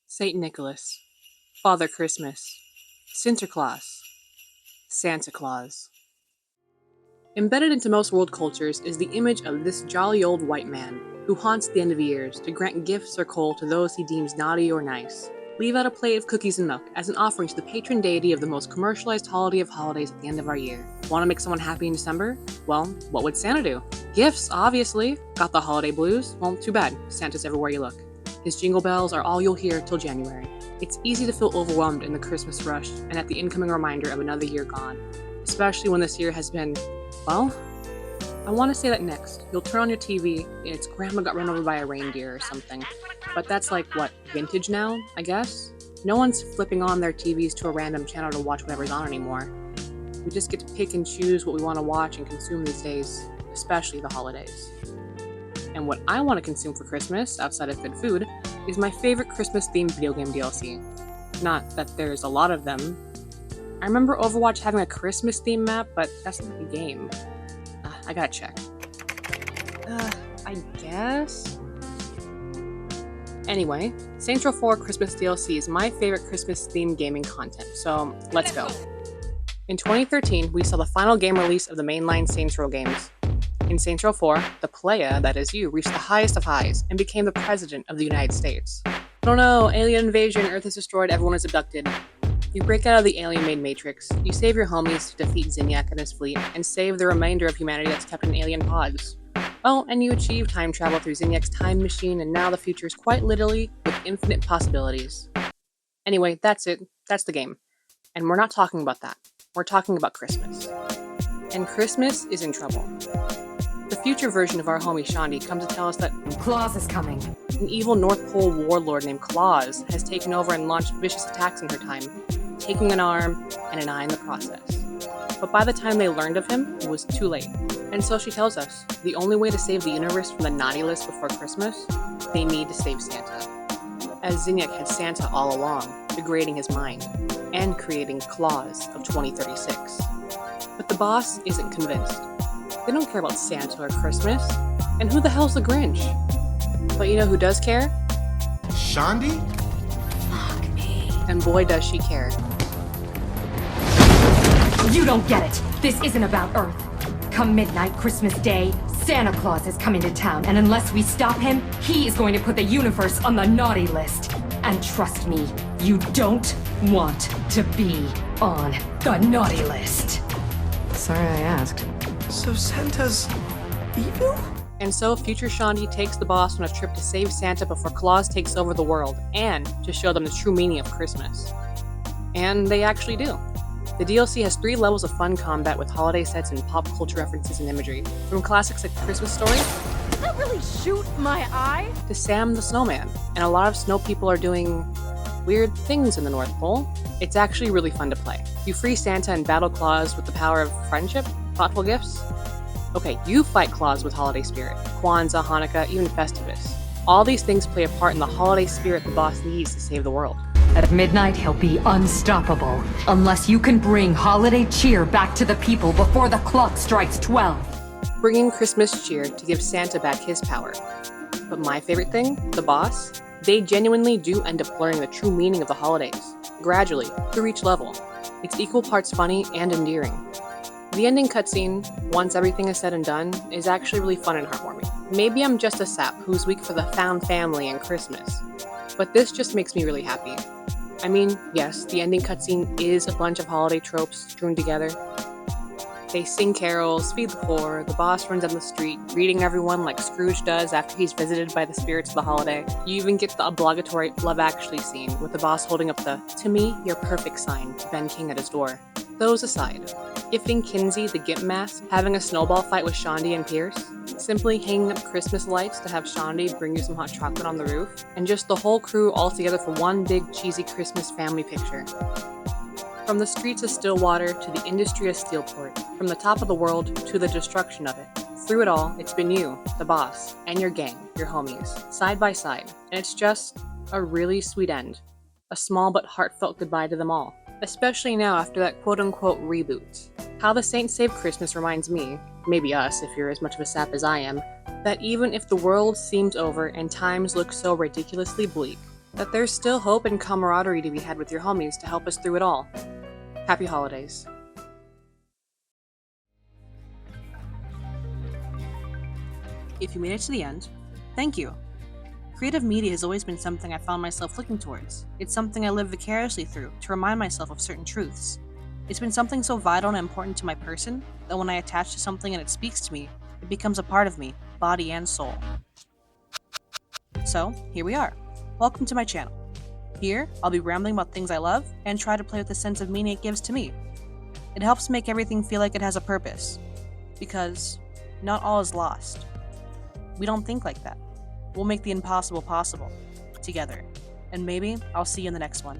Saint Nicholas, Father Christmas, Sinterklaas, Santa Claus. Embedded into most world cultures is the image of this jolly old white man who haunts the end of years to grant gifts or coal to those he deems naughty or nice. Leave out a plate of cookies and milk as an offering to the patron deity of the most commercialized holiday of holidays at the end of our year. Want to make someone happy in December? Well, what would Santa do? Gifts, obviously. Got the holiday blues? Well, too bad. Santa's everywhere you look. His jingle bells are all you'll hear till January. It's easy to feel overwhelmed in the Christmas rush and at the incoming reminder of another year gone, especially when this year has been, well, I want to say that next. You'll turn on your TV and it's grandma got run over by a reindeer or something. But that's like, what, vintage now, I guess? No one's flipping on their TVs to a random channel to watch whatever's on anymore. We just get to pick and choose what we want to watch and consume these days, especially the holidays. And what I want to consume for Christmas, outside of good food, is my favorite Christmas-themed video game DLC. Not that there's a lot of them. I remember Overwatch having a Christmas theme map, but that's not a game. I gotta check. I guess? Anyway, Saints Row 4 Christmas DLC is my favorite Christmas-themed gaming content, so let's go. In 2013, we saw the final game release of the mainline Saints Row games. In Saints Row 4, the playa, that is you, reached the highest of highs and became the president of the United States. Oh no, alien invasion, Earth is destroyed, everyone is abducted. You break out of the alien-made matrix, you save your homies to defeat Zinyak and his fleet, and save the remainder of humanity that's kept in alien pods. Oh, and you achieve time travel through Zinyak's time machine, and now the future is quite literally with infinite possibilities. Anyway, that's it. That's the game. And we're not talking about that. We're talking about Christmas. And Christmas is in trouble. The future version of our homie Shaundi comes to tell us that Claus is coming. An evil North Pole warlord named Claus has taken over and launched vicious attacks in her time, taking an arm and an eye in the process. But by the time they learned of him, it was too late. And so she tells us, the only way to save the universe from the naughty list before Christmas, they need to save Santa. As Zinyak had Santa all along, degrading his mind, and creating Claus of 2036. But the boss isn't convinced. They don't care about Santa or Christmas. And who the hell's the Grinch? But you know who does care? Shaundi? Fuck me. And boy does she care. You don't get it. This isn't about Earth. Come midnight, Christmas Day, Santa Claus is coming to town, and unless we stop him, he is going to put the universe on the naughty list. And trust me, you don't want to be on the naughty list. Sorry I asked. So Santa's evil? And so future Shaundi takes the boss on a trip to save Santa before Claus takes over the world, and to show them the true meaning of Christmas. And they actually do. The DLC has 3 levels of fun combat with holiday sets and pop culture references and imagery, from classics like Christmas Story Did that really shoot my eye? to Sam the Snowman, and a lot of snow people are doing weird things in the North Pole. It's actually really fun to play. You free Santa and battle Claus with the power of friendship, thoughtful gifts. Okay, you fight Claus with holiday spirit, Kwanzaa, Hanukkah, even Festivus. All these things play a part in the holiday spirit the boss needs to save the world. At midnight, he'll be unstoppable, unless you can bring holiday cheer back to the people before the clock strikes 12. Bringing Christmas cheer to give Santa back his power. But my favorite thing, the boss, they genuinely do end up learning the true meaning of the holidays, gradually, through each level. It's equal parts funny and endearing. The ending cutscene, once everything is said and done, is actually really fun and heartwarming. Maybe I'm just a sap who's weak for the found family and Christmas, but this just makes me really happy. I mean, yes, the ending cutscene is a bunch of holiday tropes strewn together. They sing carols, feed the poor, the boss runs down the street, greeting everyone like Scrooge does after he's visited by the spirits of the holiday. You even get the obligatory Love Actually scene, with the boss holding up the, "To me, you're perfect" sign to Ben King at his door. Those aside, gifting Kinsey the Gimp mask, having a snowball fight with Shaundi and Pierce, simply hanging up Christmas lights to have Shaundi bring you some hot chocolate on the roof, and just the whole crew all together for one big cheesy Christmas family picture. From the streets of Stillwater to the industry of Steelport, from the top of the world to the destruction of it. Through it all, it's been you, the boss, and your gang, your homies, side by side, and it's just a really sweet end. A small but heartfelt goodbye to them all, especially now after that quote-unquote reboot. How the Saints Save Christmas reminds me, maybe us if you're as much of a sap as I am, that even if the world seems over and times look so ridiculously bleak, that there's still hope and camaraderie to be had with your homies to help us through it all. Happy holidays. If you made it to the end, thank you. Creative media has always been something I found myself looking towards. It's something I live vicariously through to remind myself of certain truths. It's been something so vital and important to my person that when I attach to something and it speaks to me, it becomes a part of me, body and soul. So, here we are. Welcome to my channel. Here, I'll be rambling about things I love and try to play with the sense of meaning it gives to me. It helps make everything feel like it has a purpose. Because not all is lost. We don't think like that. We'll make the impossible possible. Together. And maybe I'll see you in the next one.